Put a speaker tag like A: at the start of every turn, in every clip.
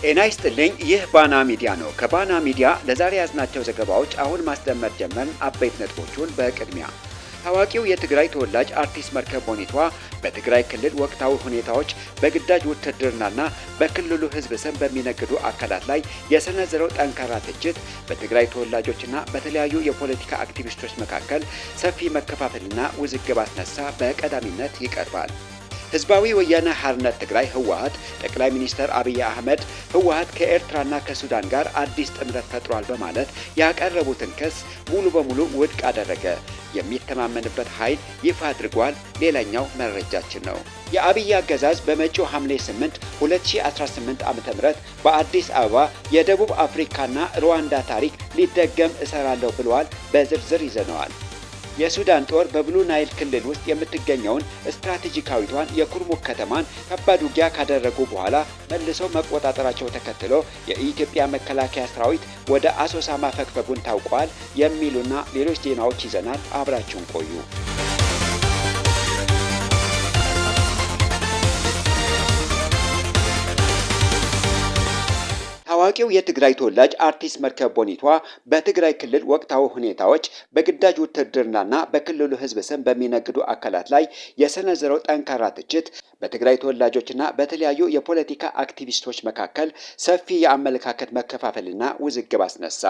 A: ጤና ይስጥልኝ። ይህ ባና ሚዲያ ነው። ከባና ሚዲያ ለዛሬ ያዝናቸው ዘገባዎች አሁን ማስደመጥ ጀመርን። አበይት ነጥቦቹን በቅድሚያ ታዋቂው የትግራይ ተወላጅ አርቲስት መርከብ ቦኒቷ በትግራይ ክልል ወቅታዊ ሁኔታዎች በግዳጅ ውትድርናና በክልሉ ሕዝብ ስም በሚነግዱ አካላት ላይ የሰነዘረው ጠንካራ ትችት በትግራይ ተወላጆችና በተለያዩ የፖለቲካ አክቲቪስቶች መካከል ሰፊ መከፋፈልና ውዝግብ አስነሳ በቀዳሚነት ይቀርባል። ህዝባዊ ወያነ ሓርነት ትግራይ ህወሓት ጠቅላይ ሚኒስትር አብይ አህመድ ህወሓት ከኤርትራና ከሱዳን ጋር አዲስ ጥምረት ፈጥሯል በማለት ያቀረቡትን ክስ ሙሉ በሙሉ ውድቅ አደረገ። የሚተማመንበት ኃይል ይፋ አድርጓል። ሌላኛው መረጃችን ነው። የአብይ አገዛዝ በመጪው ሐምሌ 8 2018 ዓ.ም በአዲስ አበባ የደቡብ አፍሪካና ሩዋንዳ ታሪክ ሊደገም እሰራለሁ ብለዋል። በዝርዝር ይዘነዋል። የሱዳን ጦር በብሉ ናይል ክልል ውስጥ የምትገኘውን ስትራቴጂካዊቷን የኩርሙክ ከተማን ከባድ ውጊያ ካደረጉ በኋላ መልሰው መቆጣጠራቸው ተከትሎ የኢትዮጵያ መከላከያ ሰራዊት ወደ አሶሳ ማፈግፈጉን ታውቋል። የሚሉና ሌሎች ዜናዎች ይዘናል። አብራችሁን ቆዩ። ታዋቂው የትግራይ ተወላጅ አርቲስት መርከብ ቦኒቷ በትግራይ ክልል ወቅታዊ ሁኔታዎች በግዳጅ ውትድርናና በክልሉ ሕዝብ ስም በሚነግዱ አካላት ላይ የሰነዘረው ጠንካራ ትችት በትግራይ ተወላጆችና በተለያዩ የፖለቲካ አክቲቪስቶች መካከል ሰፊ የአመለካከት መከፋፈልና ውዝግብ አስነሳ።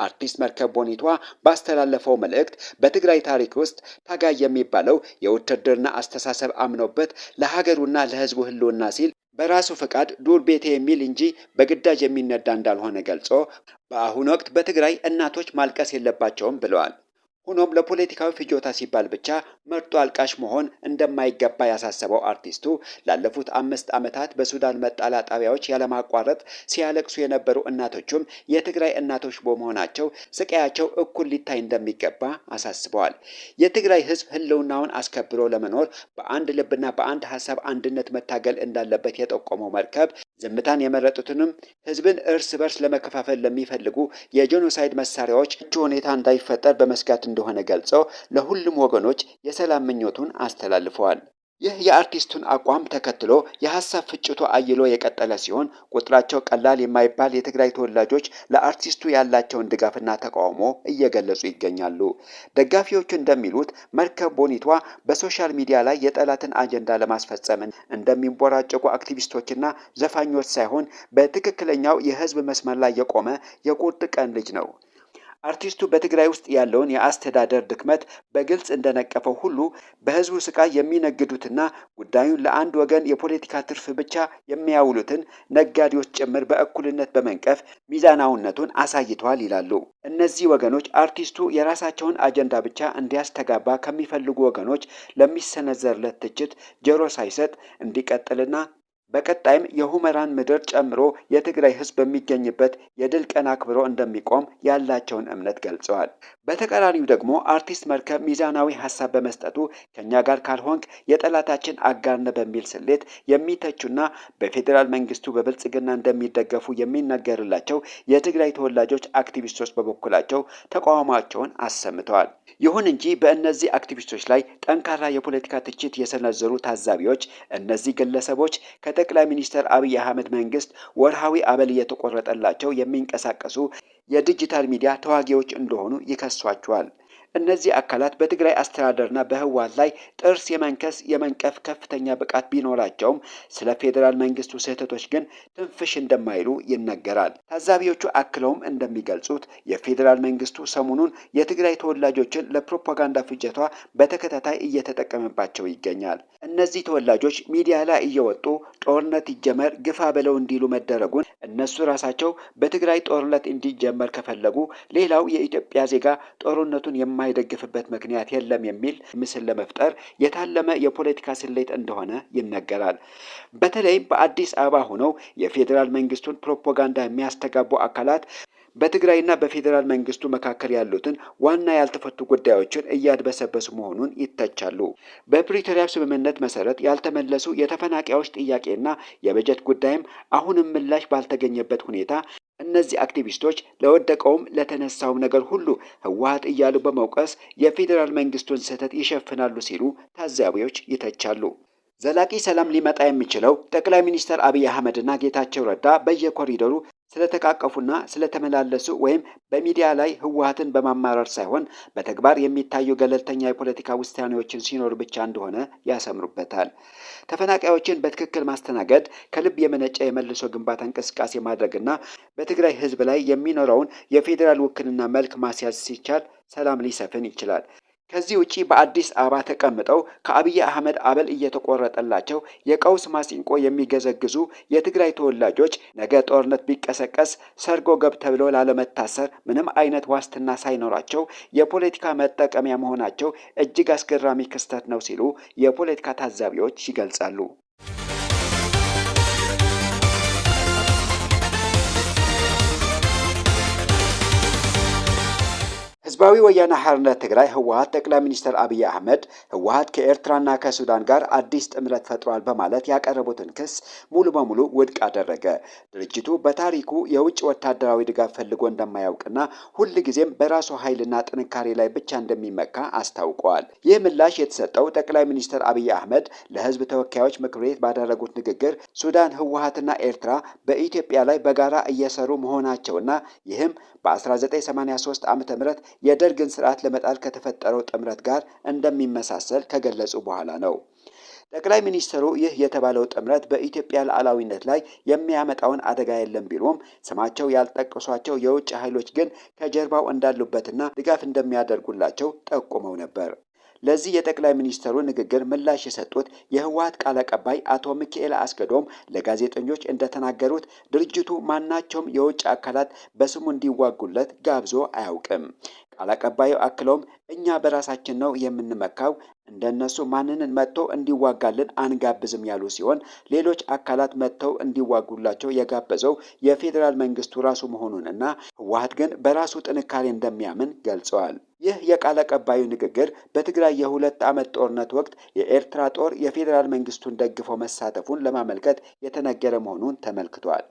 A: አርቲስት መርከብ ቦኒቷ ባስተላለፈው መልእክት በትግራይ ታሪክ ውስጥ ታጋይ የሚባለው የውትድርና አስተሳሰብ አምኖበት ለሀገሩና ለሕዝቡ ህልውና ሲል በራሱ ፈቃድ ዱር ቤቴ የሚል እንጂ በግዳጅ የሚነዳ እንዳልሆነ ገልጾ በአሁኑ ወቅት በትግራይ እናቶች ማልቀስ የለባቸውም ብለዋል። ሆኖም ለፖለቲካዊ ፍጆታ ሲባል ብቻ መርጦ አልቃሽ መሆን እንደማይገባ ያሳሰበው አርቲስቱ ላለፉት 5 ዓመታት በሱዳን መጣላ ጣቢያዎች ያለማቋረጥ ሲያለቅሱ የነበሩ እናቶቹም የትግራይ እናቶች በመሆናቸው ስቃያቸው እኩል ሊታይ እንደሚገባ አሳስበዋል። የትግራይ ሕዝብ ህልውናውን አስከብሮ ለመኖር በአንድ ልብና በአንድ ሀሳብ አንድነት መታገል እንዳለበት የጠቆመው መርከብ ዝምታን የመረጡትንም ሕዝብን እርስ በርስ ለመከፋፈል ለሚፈልጉ የጄኖሳይድ መሳሪያዎች ምቹ ሁኔታ እንዳይፈጠር በመስጋት እንደሆነ ገልጸው ለሁሉም ወገኖች የሰላም ምኞቱን አስተላልፈዋል። ይህ የአርቲስቱን አቋም ተከትሎ የሀሳብ ፍጭቱ አይሎ የቀጠለ ሲሆን ቁጥራቸው ቀላል የማይባል የትግራይ ተወላጆች ለአርቲስቱ ያላቸውን ድጋፍና ተቃውሞ እየገለጹ ይገኛሉ። ደጋፊዎቹ እንደሚሉት መርከብ ቦኒቷ በሶሻል ሚዲያ ላይ የጠላትን አጀንዳ ለማስፈጸም እንደሚንቦራጨቁ አክቲቪስቶችና ዘፋኞች ሳይሆን በትክክለኛው የህዝብ መስመር ላይ የቆመ የቁርጥ ቀን ልጅ ነው። አርቲስቱ በትግራይ ውስጥ ያለውን የአስተዳደር ድክመት በግልጽ እንደነቀፈው ሁሉ በህዝቡ ስቃይ የሚነግዱትና ጉዳዩን ለአንድ ወገን የፖለቲካ ትርፍ ብቻ የሚያውሉትን ነጋዴዎች ጭምር በእኩልነት በመንቀፍ ሚዛናዊነቱን አሳይተዋል ይላሉ። እነዚህ ወገኖች አርቲስቱ የራሳቸውን አጀንዳ ብቻ እንዲያስተጋባ ከሚፈልጉ ወገኖች ለሚሰነዘርለት ትችት ጆሮ ሳይሰጥ እንዲቀጥልና በቀጣይም የሁመራን ምድር ጨምሮ የትግራይ ህዝብ በሚገኝበት የድል ቀን አክብሮ እንደሚቆም ያላቸውን እምነት ገልጸዋል። በተቃራኒው ደግሞ አርቲስት መርከብ ሚዛናዊ ሀሳብ በመስጠቱ ከኛ ጋር ካልሆንክ የጠላታችን አጋር ነህ በሚል ስሌት የሚተቹና በፌዴራል መንግስቱ በብልጽግና እንደሚደገፉ የሚነገርላቸው የትግራይ ተወላጆች አክቲቪስቶች በበኩላቸው ተቃውሟቸውን አሰምተዋል። ይሁን እንጂ በእነዚህ አክቲቪስቶች ላይ ጠንካራ የፖለቲካ ትችት የሰነዘሩ ታዛቢዎች እነዚህ ግለሰቦች ጠቅላይ ሚኒስትር አብይ አህመድ መንግስት ወርሃዊ አበል እየተቆረጠላቸው የሚንቀሳቀሱ የዲጂታል ሚዲያ ተዋጊዎች እንደሆኑ ይከሷቸዋል። እነዚህ አካላት በትግራይ አስተዳደርና በህወሓት ላይ ጥርስ የመንቀፍ ከፍተኛ ብቃት ቢኖራቸውም ስለ ፌዴራል መንግስቱ ስህተቶች ግን ትንፍሽ እንደማይሉ ይነገራል። ታዛቢዎቹ አክለውም እንደሚገልጹት የፌዴራል መንግስቱ ሰሞኑን የትግራይ ተወላጆችን ለፕሮፓጋንዳ ፍጀቷ በተከታታይ እየተጠቀመባቸው ይገኛል። እነዚህ ተወላጆች ሚዲያ ላይ እየወጡ ጦርነት ይጀመር ግፋ በለው እንዲሉ መደረጉን እነሱ ራሳቸው በትግራይ ጦርነት እንዲጀመር ከፈለጉ ሌላው የኢትዮጵያ ዜጋ ጦርነቱን የማይደግፍበት ምክንያት የለም የሚል ምስል ለመፍጠር የታለመ የፖለቲካ ስሌት እንደሆነ ይነገራል። በተለይም በአዲስ አበባ ሆነው የፌዴራል መንግስቱን ፕሮፓጋንዳ የሚያስተጋቡ አካላት በትግራይና በፌዴራል መንግስቱ መካከል ያሉትን ዋና ያልተፈቱ ጉዳዮችን እያድበሰበሱ መሆኑን ይተቻሉ። በፕሪቶሪያ ስምምነት መሰረት ያልተመለሱ የተፈናቃዮች ጥያቄና የበጀት ጉዳይም አሁንም ምላሽ ባልተገኘበት ሁኔታ እነዚህ አክቲቪስቶች ለወደቀውም ለተነሳውም ነገር ሁሉ ህወሓት እያሉ በመውቀስ የፌዴራል መንግስቱን ስህተት ይሸፍናሉ ሲሉ ታዛቢዎች ይተቻሉ። ዘላቂ ሰላም ሊመጣ የሚችለው ጠቅላይ ሚኒስትር አብይ አህመድና ጌታቸው ረዳ በየኮሪደሩ ስለተቃቀፉና ስለተመላለሱ ወይም በሚዲያ ላይ ህወሓትን በማማረር ሳይሆን በተግባር የሚታዩ ገለልተኛ የፖለቲካ ውሳኔዎችን ሲኖር ብቻ እንደሆነ ያሰምሩበታል። ተፈናቃዮችን በትክክል ማስተናገድ፣ ከልብ የመነጨ የመልሶ ግንባታ እንቅስቃሴ ማድረግና በትግራይ ህዝብ ላይ የሚኖረውን የፌዴራል ውክልና መልክ ማስያዝ ሲቻል ሰላም ሊሰፍን ይችላል። ከዚህ ውጪ በአዲስ አበባ ተቀምጠው ከአብይ አህመድ አበል እየተቆረጠላቸው የቀውስ ማሲንቆ የሚገዘግዙ የትግራይ ተወላጆች ነገ ጦርነት ቢቀሰቀስ ሰርጎ ገብ ተብለው ላለመታሰር ምንም አይነት ዋስትና ሳይኖራቸው የፖለቲካ መጠቀሚያ መሆናቸው እጅግ አስገራሚ ክስተት ነው ሲሉ የፖለቲካ ታዛቢዎች ይገልጻሉ። ህዝባዊ ወያነ ሓርነት ትግራይ ህወሓት ጠቅላይ ሚኒስትር አብይ አህመድ ህወሓት ከኤርትራና ከሱዳን ጋር አዲስ ጥምረት ፈጥሯል በማለት ያቀረቡትን ክስ ሙሉ በሙሉ ውድቅ አደረገ። ድርጅቱ በታሪኩ የውጭ ወታደራዊ ድጋፍ ፈልጎ እንደማያውቅና ሁልጊዜም በራሱ ኃይልና ጥንካሬ ላይ ብቻ እንደሚመካ አስታውቀዋል። ይህ ምላሽ የተሰጠው ጠቅላይ ሚኒስትር አብይ አህመድ ለህዝብ ተወካዮች ምክር ቤት ባደረጉት ንግግር ሱዳን፣ ህወሓትና ኤርትራ በኢትዮጵያ ላይ በጋራ እየሰሩ መሆናቸውና ይህም በ1983 ዓ.ም የደርግን ስርዓት ለመጣል ከተፈጠረው ጥምረት ጋር እንደሚመሳሰል ከገለጹ በኋላ ነው። ጠቅላይ ሚኒስትሩ ይህ የተባለው ጥምረት በኢትዮጵያ ሉዓላዊነት ላይ የሚያመጣውን አደጋ የለም ቢሉም ስማቸው ያልጠቀሷቸው የውጭ ኃይሎች ግን ከጀርባው እንዳሉበትና ድጋፍ እንደሚያደርጉላቸው ጠቁመው ነበር። ለዚህ የጠቅላይ ሚኒስትሩ ንግግር ምላሽ የሰጡት የህወሓት ቃል አቀባይ አቶ ሚካኤል አስገዶም ለጋዜጠኞች እንደተናገሩት ድርጅቱ ማናቸውም የውጭ አካላት በስሙ እንዲዋጉለት ጋብዞ አያውቅም። ቃል አቀባዩ አክለውም እኛ በራሳችን ነው የምንመካው፣ እንደነሱ ማንንን መጥቶ እንዲዋጋልን አንጋብዝም ያሉ ሲሆን ሌሎች አካላት መጥተው እንዲዋጉላቸው የጋበዘው የፌዴራል መንግስቱ ራሱ መሆኑንና ህወሓት ግን በራሱ ጥንካሬ እንደሚያምን ገልጸዋል። ይህ የቃል አቀባዩ ንግግር በትግራይ የ2 ዓመት ጦርነት ወቅት የኤርትራ ጦር የፌዴራል መንግስቱን ደግፎ መሳተፉን ለማመልከት የተነገረ መሆኑን ተመልክቷል።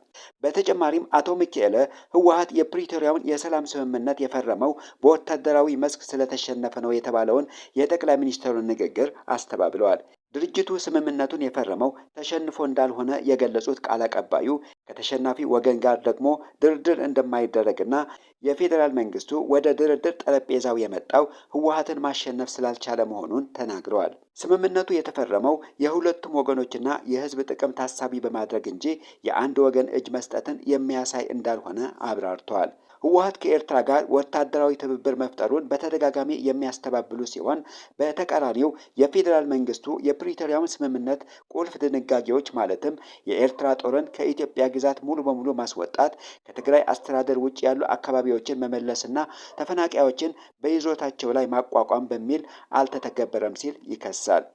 A: በተጨማሪም አቶ ሚካኤል ህወሓት የፕሪቶሪያውን የሰላም ስምምነት የፈረመው በወታደራዊ መስክ ስለተሸነፈ ነው የተባለውን የጠቅላይ ሚኒስትሩን ንግግር አስተባብለዋል። ድርጅቱ ስምምነቱን የፈረመው ተሸንፎ እንዳልሆነ የገለጹት ቃል አቀባዩ ከተሸናፊ ወገን ጋር ደግሞ ድርድር እንደማይደረግና የፌዴራል መንግስቱ ወደ ድርድር ጠረጴዛው የመጣው ህወሓትን ማሸነፍ ስላልቻለ መሆኑን ተናግረዋል። ስምምነቱ የተፈረመው የሁለቱም ወገኖችና የህዝብ ጥቅም ታሳቢ በማድረግ እንጂ የአንድ ወገን እጅ መስጠትን የሚያሳይ እንዳልሆነ አብራርተዋል። ህወሓት ከኤርትራ ጋር ወታደራዊ ትብብር መፍጠሩን በተደጋጋሚ የሚያስተባብሉ ሲሆን በተቃራኒው የፌዴራል መንግስቱ የፕሪቶሪያውን ስምምነት ቁልፍ ድንጋጌዎች ማለትም የኤርትራ ጦርን ከኢትዮጵያ ግዛት ሙሉ በሙሉ ማስወጣት፣ ከትግራይ አስተዳደር ውጭ ያሉ አካባቢዎችን መመለስና ተፈናቃዮችን በይዞታቸው ላይ ማቋቋም በሚል አልተተገበረም ሲል ይከሳል።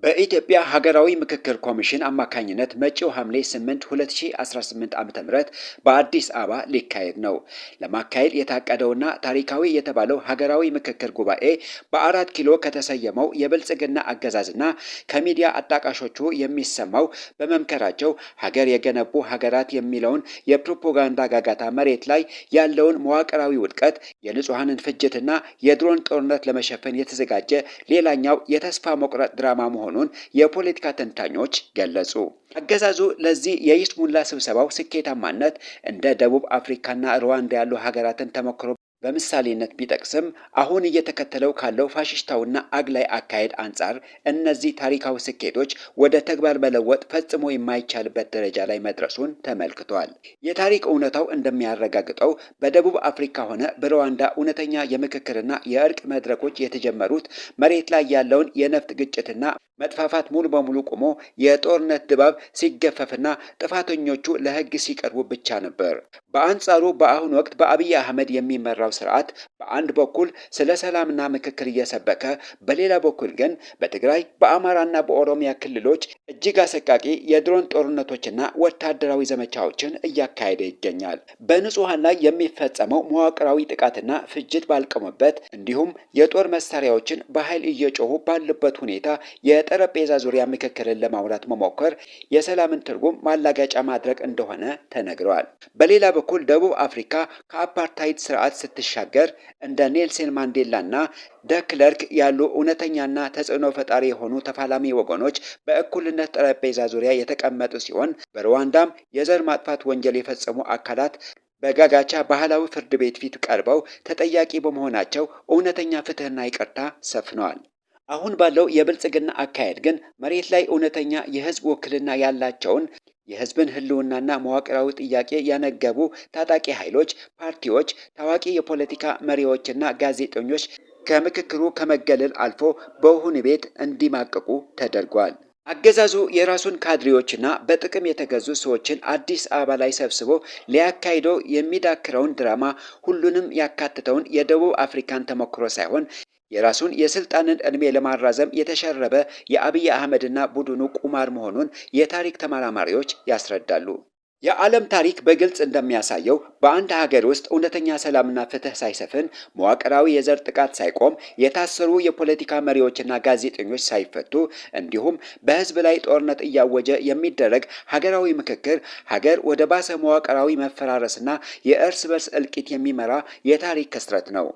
A: በኢትዮጵያ ሀገራዊ ምክክር ኮሚሽን አማካኝነት መጪው ሐምሌ 8 2018 ዓ.ም በአዲስ አበባ ሊካሄድ ነው። ለማካሄድ የታቀደውና ታሪካዊ የተባለው ሀገራዊ ምክክር ጉባኤ በ4 ኪሎ ከተሰየመው የብልጽግና አገዛዝና ከሚዲያ አጣቃሾቹ የሚሰማው በመምከራቸው ሀገር የገነቡ ሀገራት የሚለውን የፕሮፓጋንዳ ጋጋታ መሬት ላይ ያለውን መዋቅራዊ ውድቀት፣ የንጹሐንን ፍጅትና የድሮን ጦርነት ለመሸፈን የተዘጋጀ ሌላኛው የተስፋ መቁረጥ ድራማ መሆኑን የፖለቲካ ተንታኞች ገለጹ። አገዛዙ ለዚህ የይስሙላ ስብሰባው ስኬታማነት እንደ ደቡብ አፍሪካና ሩዋንዳ ያሉ ሀገራትን ተሞክሮ በምሳሌነት ቢጠቅስም አሁን እየተከተለው ካለው ፋሽስታውና አግላይ አካሄድ አንጻር እነዚህ ታሪካዊ ስኬቶች ወደ ተግባር መለወጥ ፈጽሞ የማይቻልበት ደረጃ ላይ መድረሱን ተመልክቷል። የታሪክ እውነታው እንደሚያረጋግጠው በደቡብ አፍሪካ ሆነ በሩዋንዳ እውነተኛ የምክክርና የእርቅ መድረኮች የተጀመሩት መሬት ላይ ያለውን የነፍጥ ግጭትና መጥፋፋት ሙሉ በሙሉ ቆሞ የጦርነት ድባብ ሲገፈፍና ጥፋተኞቹ ለሕግ ሲቀርቡ ብቻ ነበር። በአንጻሩ በአሁኑ ወቅት በአብይ አህመድ የሚመራው ስርዓት በአንድ በኩል ስለ ሰላምና ምክክር እየሰበከ በሌላ በኩል ግን በትግራይ በአማራና በኦሮሚያ ክልሎች እጅግ አሰቃቂ የድሮን ጦርነቶችና ወታደራዊ ዘመቻዎችን እያካሄደ ይገኛል። በንጹሐን ላይ የሚፈጸመው መዋቅራዊ ጥቃትና ፍጅት ባልቆመበት እንዲሁም የጦር መሳሪያዎችን በኃይል እየጮሁ ባሉበት ሁኔታ የጠረጴዛ ዙሪያ ምክክርን ለማውራት መሞከር የሰላምን ትርጉም ማላገጫ ማድረግ እንደሆነ ተነግረዋል። በሌላ በኩል ደቡብ አፍሪካ ከአፓርታይድ ስርዓት ስትሻገር እንደ ኔልሰን ማንዴላና ደክለርክ ያሉ እውነተኛና ተጽዕኖ ፈጣሪ የሆኑ ተፋላሚ ወገኖች በእኩልነት ጠረጴዛ ዙሪያ የተቀመጡ ሲሆን በሩዋንዳም የዘር ማጥፋት ወንጀል የፈጸሙ አካላት በጋጋቻ ባህላዊ ፍርድ ቤት ፊት ቀርበው ተጠያቂ በመሆናቸው እውነተኛ ፍትህና ይቅርታ ሰፍነዋል። አሁን ባለው የብልጽግና አካሄድ ግን መሬት ላይ እውነተኛ የህዝብ ውክልና ያላቸውን የህዝብን ህልውናና መዋቅራዊ ጥያቄ ያነገቡ ታጣቂ ኃይሎች፣ ፓርቲዎች፣ ታዋቂ የፖለቲካ መሪዎችና ጋዜጠኞች ከምክክሩ ከመገለል አልፎ በወህኒ ቤት እንዲማቀቁ ተደርጓል። አገዛዙ የራሱን ካድሬዎችና በጥቅም የተገዙ ሰዎችን አዲስ አበባ ላይ ሰብስቦ ሊያካሂደው የሚዳክረውን ድራማ ሁሉንም ያካትተውን የደቡብ አፍሪካን ተሞክሮ ሳይሆን የራሱን የስልጣንን ዕድሜ ለማራዘም የተሸረበ የአብይ አህመድና ቡድኑ ቁማር መሆኑን የታሪክ ተመራማሪዎች ያስረዳሉ። የዓለም ታሪክ በግልጽ እንደሚያሳየው በአንድ ሀገር ውስጥ እውነተኛ ሰላምና ፍትህ ሳይሰፍን፣ መዋቅራዊ የዘር ጥቃት ሳይቆም፣ የታሰሩ የፖለቲካ መሪዎችና ጋዜጠኞች ሳይፈቱ፣ እንዲሁም በህዝብ ላይ ጦርነት እያወጀ የሚደረግ ሀገራዊ ምክክር ሀገር ወደ ባሰ መዋቅራዊ መፈራረስና የእርስ በርስ እልቂት የሚመራ የታሪክ ክስተት ነው።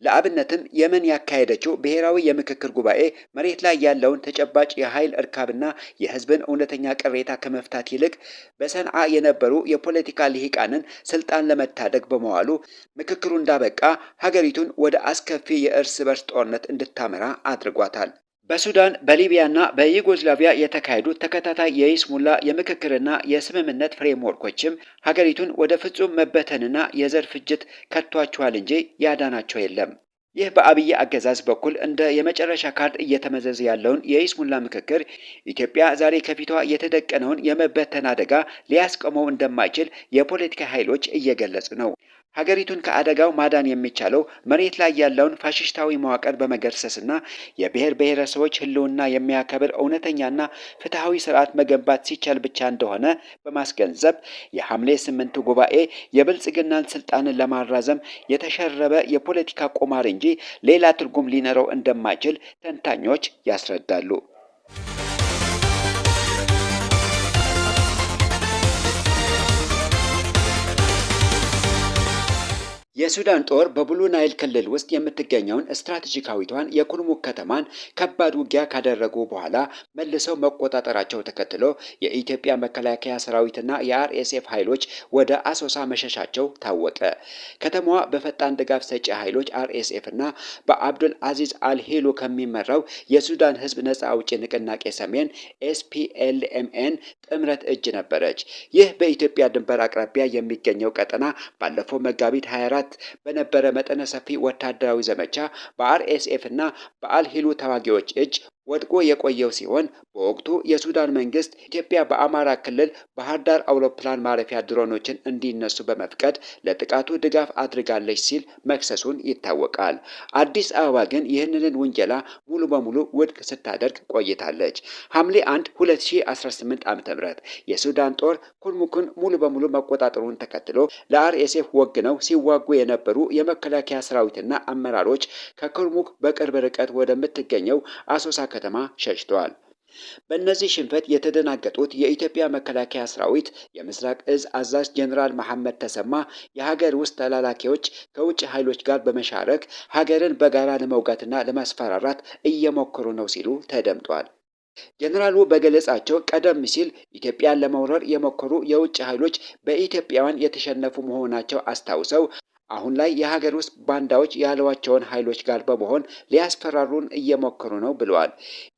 A: ለአብነትም የመን ያካሄደችው ብሔራዊ የምክክር ጉባኤ መሬት ላይ ያለውን ተጨባጭ የኃይል እርካብና የህዝብን እውነተኛ ቅሬታ ከመፍታት ይልቅ በሰንዓ የነበሩ የፖለቲካ ልሂቃንን ስልጣን ለመታደግ በመዋሉ ምክክሩ እንዳበቃ ሀገሪቱን ወደ አስከፊ የእርስ በርስ ጦርነት እንድታመራ አድርጓታል። በሱዳን በሊቢያና በዩጎዝላቪያ የተካሄዱት ተከታታይ የይስሙላ የምክክርና የስምምነት ፍሬምወርኮችም ሀገሪቱን ወደ ፍጹም መበተንና የዘር ፍጅት ከቷቸዋል እንጂ ያዳናቸው የለም። ይህ በአብይ አገዛዝ በኩል እንደ የመጨረሻ ካርድ እየተመዘዘ ያለውን የይስሙላ ምክክር ኢትዮጵያ ዛሬ ከፊቷ የተደቀነውን የመበተን አደጋ ሊያስቆመው እንደማይችል የፖለቲካ ኃይሎች እየገለጹ ነው። ሀገሪቱን ከአደጋው ማዳን የሚቻለው መሬት ላይ ያለውን ፋሽስታዊ መዋቅር በመገርሰስና የብሔር ብሔረሰቦች ህልውና የሚያከብር እውነተኛና ፍትሐዊ ስርዓት መገንባት ሲቻል ብቻ እንደሆነ በማስገንዘብ የሐምሌ 8 ጉባኤ የብልጽግናን ስልጣንን ለማራዘም የተሸረበ የፖለቲካ ቁማር እንጂ ሌላ ትርጉም ሊኖረው እንደማይችል ተንታኞች ያስረዳሉ። የሱዳን ጦር በብሉ ናይል ክልል ውስጥ የምትገኘውን ስትራቴጂካዊቷን የኩርሙክ ከተማን ከባድ ውጊያ ካደረጉ በኋላ መልሰው መቆጣጠራቸው ተከትሎ የኢትዮጵያ መከላከያ ሰራዊትና የአርኤስኤፍ ኃይሎች ወደ አሶሳ መሸሻቸው ታወቀ። ከተማዋ በፈጣን ድጋፍ ሰጪ ኃይሎች አርኤስኤፍ እና በአብዱል አዚዝ አልሂሉ ከሚመራው የሱዳን ህዝብ ነጻ አውጪ ንቅናቄ ሰሜን ኤስፒኤልኤምኤን ጥምረት እጅ ነበረች። ይህ በኢትዮጵያ ድንበር አቅራቢያ የሚገኘው ቀጠና ባለፈው መጋቢት 24 በነበረ መጠነ ሰፊ ወታደራዊ ዘመቻ በአርኤስኤፍ እና በአልሂሉ ተዋጊዎች እጅ ወድቆ የቆየው ሲሆን በወቅቱ የሱዳን መንግስት ኢትዮጵያ በአማራ ክልል ባህር ዳር አውሮፕላን ማረፊያ ድሮኖችን እንዲነሱ በመፍቀድ ለጥቃቱ ድጋፍ አድርጋለች ሲል መክሰሱን ይታወቃል። አዲስ አበባ ግን ይህንን ውንጀላ ሙሉ በሙሉ ውድቅ ስታደርግ ቆይታለች። ሐምሌ 1 2018 ዓ.ም የሱዳን ጦር ኩርሙክን ሙሉ በሙሉ መቆጣጠሩን ተከትሎ ለአርኤስኤፍ ወግነው ሲዋጉ የነበሩ የመከላከያ ሰራዊትና አመራሮች ከኩርሙክ በቅርብ ርቀት ወደምትገኘው አሶሳ ከተማ ሸሽተዋል። በእነዚህ ሽንፈት የተደናገጡት የኢትዮጵያ መከላከያ ሰራዊት የምስራቅ እዝ አዛዥ ጀነራል መሐመድ ተሰማ የሀገር ውስጥ ተላላኪዎች ከውጭ ኃይሎች ጋር በመሻረክ ሀገርን በጋራ ለመውጋትና ለማስፈራራት እየሞከሩ ነው ሲሉ ተደምጧል። ጀነራሉ በገለጻቸው ቀደም ሲል ኢትዮጵያን ለመውረር የሞከሩ የውጭ ኃይሎች በኢትዮጵያውያን የተሸነፉ መሆናቸው አስታውሰው አሁን ላይ የሀገር ውስጥ ባንዳዎች ያሏቸውን ኃይሎች ጋር በመሆን ሊያስፈራሩን እየሞከሩ ነው ብለዋል።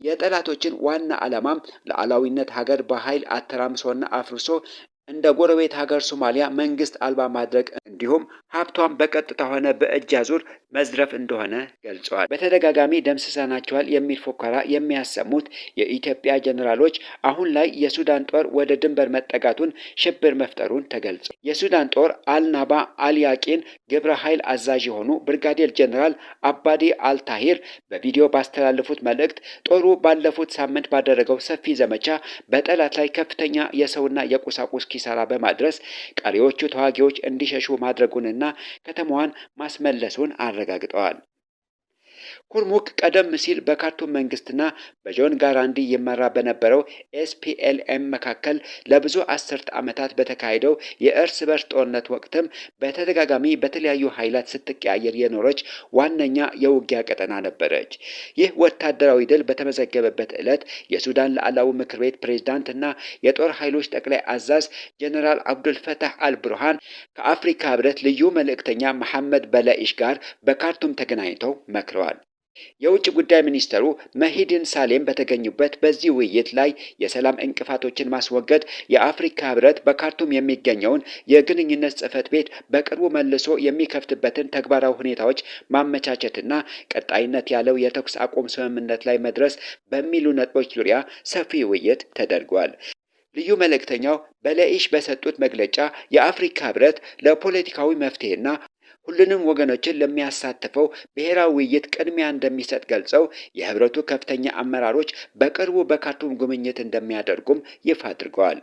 A: የጠላቶችን ዋና ዓላማም ሉዓላዊነት ሀገር በኃይል አተራምሶና አፍርሶ እንደ ጎረቤት ሀገር ሶማሊያ መንግስት አልባ ማድረግ እንዲሁም ሀብቷን በቀጥታ ሆነ በእጅ አዙር መዝረፍ እንደሆነ ገልጸዋል። በተደጋጋሚ ደምስሰናቸዋል የሚል ፉከራ የሚያሰሙት የኢትዮጵያ ጀኔራሎች አሁን ላይ የሱዳን ጦር ወደ ድንበር መጠጋቱን ሽብር መፍጠሩን ተገልጿል። የሱዳን ጦር አልናባ አልያቂን ግብረ ኃይል አዛዥ የሆኑ ብርጋዴር ጀኔራል አባዲ አልታሂር በቪዲዮ ባስተላለፉት መልእክት ጦሩ ባለፉት ሳምንት ባደረገው ሰፊ ዘመቻ በጠላት ላይ ከፍተኛ የሰውና የቁሳቁስ ኪሳራ በማድረስ ቀሪዎቹ ተዋጊዎች እንዲሸሹ ማድረጉንና ከተማዋን ማስመለሱን አረጋግጠዋል። ኩርሙክ ቀደም ሲል በካርቱም መንግስትና በጆን ጋራንዲ ይመራ በነበረው ኤስፒኤልኤም መካከል ለብዙ አስርት ዓመታት በተካሄደው የእርስ በርስ ጦርነት ወቅትም በተደጋጋሚ በተለያዩ ኃይላት ስትቀያየር የኖረች ዋነኛ የውጊያ ቀጠና ነበረች። ይህ ወታደራዊ ድል በተመዘገበበት ዕለት የሱዳን ሉዓላዊ ምክር ቤት ፕሬዝዳንትና የጦር ኃይሎች ጠቅላይ አዛዥ ጀነራል አብዱልፈታህ አልቡርሃን ከአፍሪካ ህብረት ልዩ መልእክተኛ መሐመድ በለኢሽ ጋር በካርቱም ተገናኝተው መክረዋል። የውጭ ጉዳይ ሚኒስተሩ መሂድን ሳሌም በተገኙበት በዚህ ውይይት ላይ የሰላም እንቅፋቶችን ማስወገድ፣ የአፍሪካ ህብረት በካርቱም የሚገኘውን የግንኙነት ጽሕፈት ቤት በቅርቡ መልሶ የሚከፍትበትን ተግባራዊ ሁኔታዎች ማመቻቸትና ቀጣይነት ያለው የተኩስ አቁም ስምምነት ላይ መድረስ በሚሉ ነጥቦች ዙሪያ ሰፊ ውይይት ተደርጓል። ልዩ መልእክተኛው በለኢሽ በሰጡት መግለጫ የአፍሪካ ህብረት ለፖለቲካዊ መፍትሄና ሁሉንም ወገኖችን ለሚያሳትፈው ብሔራዊ ውይይት ቅድሚያ እንደሚሰጥ ገልጸው የህብረቱ ከፍተኛ አመራሮች በቅርቡ በካርቱም ጉብኝት እንደሚያደርጉም ይፋ አድርገዋል።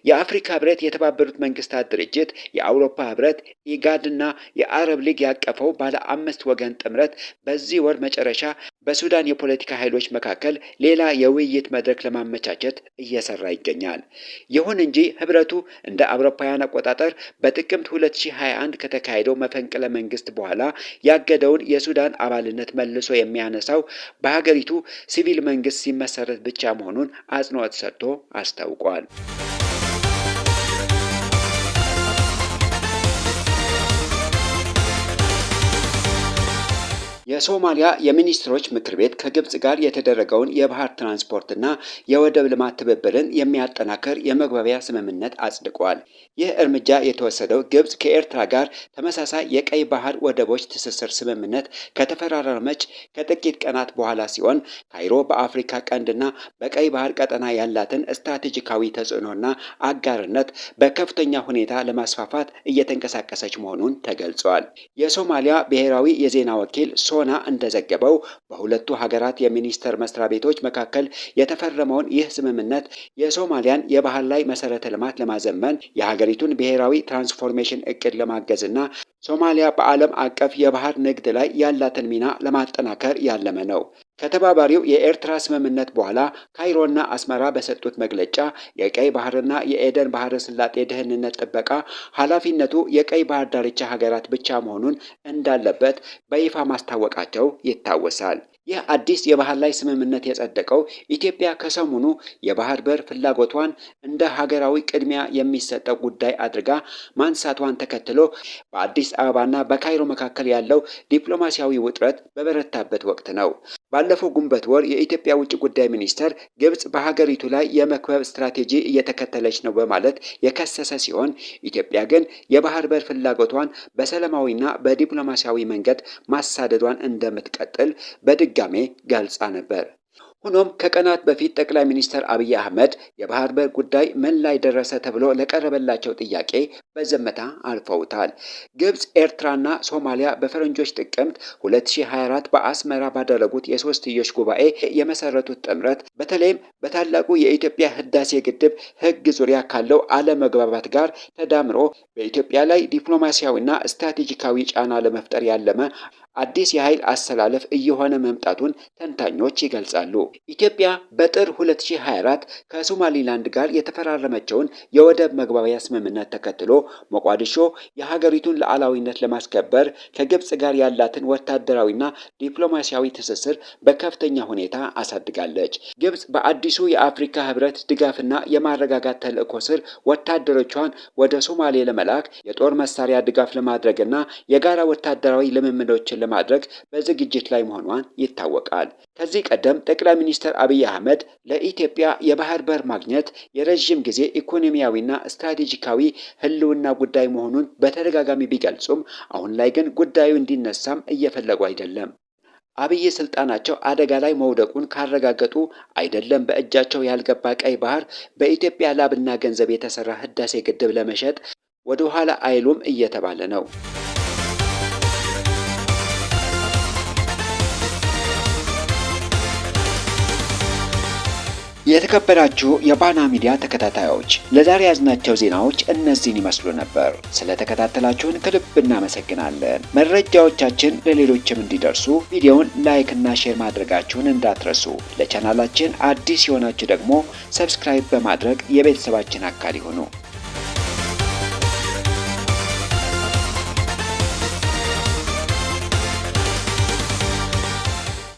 A: የአፍሪካ ህብረት፣ የተባበሩት መንግስታት ድርጅት፣ የአውሮፓ ህብረት፣ ኢጋድና የአረብ ሊግ ያቀፈው ባለ 5 ወገን ጥምረት በዚህ ወር መጨረሻ በሱዳን የፖለቲካ ኃይሎች መካከል ሌላ የውይይት መድረክ ለማመቻቸት እየሰራ ይገኛል። ይሁን እንጂ ህብረቱ እንደ አውሮፓውያን አቆጣጠር በጥቅምት 2021 ከተካሄደው መፈንቅለ መንግስት በኋላ ያገደውን የሱዳን አባልነት መልሶ የሚያነሳው በሀገሪቱ ሲቪል መንግስት ሲመሰረት ብቻ መሆኑን አጽንኦት ሰጥቶ አስታውቋል። የሶማሊያ የሚኒስትሮች ምክር ቤት ከግብጽ ጋር የተደረገውን የባህር ትራንስፖርትና የወደብ ልማት ትብብርን የሚያጠናክር የመግባቢያ ስምምነት አጽድቋል። ይህ እርምጃ የተወሰደው ግብጽ ከኤርትራ ጋር ተመሳሳይ የቀይ ባህር ወደቦች ትስስር ስምምነት ከተፈራረመች ከጥቂት ቀናት በኋላ ሲሆን ካይሮ በአፍሪካ ቀንድና በቀይ ባህር ቀጠና ያላትን ስትራቴጂካዊ ተጽዕኖና አጋርነት በከፍተኛ ሁኔታ ለማስፋፋት እየተንቀሳቀሰች መሆኑን ተገልጿል። የሶማሊያ ብሔራዊ የዜና ወኪል ሶና እንደዘገበው በሁለቱ ሀገራት የሚኒስቴር መስሪያ ቤቶች መካከል የተፈረመውን ይህ ስምምነት የሶማሊያን የባህር ላይ መሰረተ ልማት ለማዘመን፣ የሀገሪቱን ብሔራዊ ትራንስፎርሜሽን እቅድ ለማገዝና ሶማሊያ በዓለም አቀፍ የባህር ንግድ ላይ ያላትን ሚና ለማጠናከር ያለመ ነው። ከተባባሪው የኤርትራ ስምምነት በኋላ ካይሮና አስመራ በሰጡት መግለጫ የቀይ ባህርና የኤደን ባህረ ሰላጤ ደህንነት ጥበቃ ኃላፊነቱ የቀይ ባህር ዳርቻ ሀገራት ብቻ መሆኑን እንዳለበት በይፋ ማስታወቃቸው ይታወሳል። ይህ አዲስ የባህር ላይ ስምምነት የጸደቀው ኢትዮጵያ ከሰሞኑ የባህር በር ፍላጎቷን እንደ ሀገራዊ ቅድሚያ የሚሰጠው ጉዳይ አድርጋ ማንሳቷን ተከትሎ በአዲስ አበባና በካይሮ መካከል ያለው ዲፕሎማሲያዊ ውጥረት በበረታበት ወቅት ነው። ባለፈው ግንቦት ወር የኢትዮጵያ ውጭ ጉዳይ ሚኒስቴር ግብጽ በሀገሪቱ ላይ የመክበብ ስትራቴጂ እየተከተለች ነው በማለት የከሰሰ ሲሆን ኢትዮጵያ ግን የባህር በር ፍላጎቷን በሰላማዊና በዲፕሎማሲያዊ መንገድ ማሳደዷን እንደምትቀጥል በድጋሜ ገልጻ ነበር። ሆኖም ከቀናት በፊት ጠቅላይ ሚኒስትር አብይ አህመድ የባህር በር ጉዳይ ምን ላይ ደረሰ ተብሎ ለቀረበላቸው ጥያቄ በዝምታ አልፈውታል። ግብጽ፣ ኤርትራና ሶማሊያ በፈረንጆች ጥቅምት 2024 በአስመራ ባደረጉት የሶስትዮሽ ጉባኤ የመሰረቱት ጥምረት በተለይም በታላቁ የኢትዮጵያ ህዳሴ ግድብ ህግ ዙሪያ ካለው አለመግባባት ጋር ተዳምሮ በኢትዮጵያ ላይ ዲፕሎማሲያዊና ስትራቴጂካዊ ጫና ለመፍጠር ያለመ አዲስ የኃይል አሰላለፍ እየሆነ መምጣቱን ተንታኞች ይገልጻሉ። ኢትዮጵያ በጥር 2024 ከሶማሊላንድ ጋር የተፈራረመችውን የወደብ መግባቢያ ስምምነት ተከትሎ ሞቃዲሾ የሀገሪቱን ሉዓላዊነት ለማስከበር ከግብጽ ጋር ያላትን ወታደራዊና ዲፕሎማሲያዊ ትስስር በከፍተኛ ሁኔታ አሳድጋለች። ግብጽ በአዲሱ የአፍሪካ ህብረት ድጋፍና የማረጋጋት ተልዕኮ ስር ወታደሮቿን ወደ ሶማሌ ለመላክ የጦር መሳሪያ ድጋፍ ለማድረግና የጋራ ወታደራዊ ልምምዶችን ለማድረግ በዝግጅት ላይ መሆኗን ይታወቃል። ከዚህ ቀደም ጠቅላይ ሚኒስትር አብይ አህመድ ለኢትዮጵያ የባህር በር ማግኘት የረዥም ጊዜ ኢኮኖሚያዊና ስትራቴጂካዊ ሕልውና ጉዳይ መሆኑን በተደጋጋሚ ቢገልጹም አሁን ላይ ግን ጉዳዩ እንዲነሳም እየፈለጉ አይደለም። አብይ ስልጣናቸው አደጋ ላይ መውደቁን ካረጋገጡ አይደለም በእጃቸው ያልገባ ቀይ ባህር በኢትዮጵያ ላብና ገንዘብ የተሰራ ህዳሴ ግድብ ለመሸጥ ወደ ኋላ አይሉም እየተባለ ነው። የተከበራችሁ የባና ሚዲያ ተከታታዮች ለዛሬ ያዝናቸው ዜናዎች እነዚህን ይመስሉ ነበር። ስለተከታተላችሁን ከልብ እናመሰግናለን። መረጃዎቻችን ለሌሎችም እንዲደርሱ ቪዲዮውን ላይክ እና ሼር ማድረጋችሁን እንዳትረሱ። ለቻናላችን አዲስ የሆናችሁ ደግሞ ሰብስክራይብ በማድረግ የቤተሰባችን አካል ይሁኑ።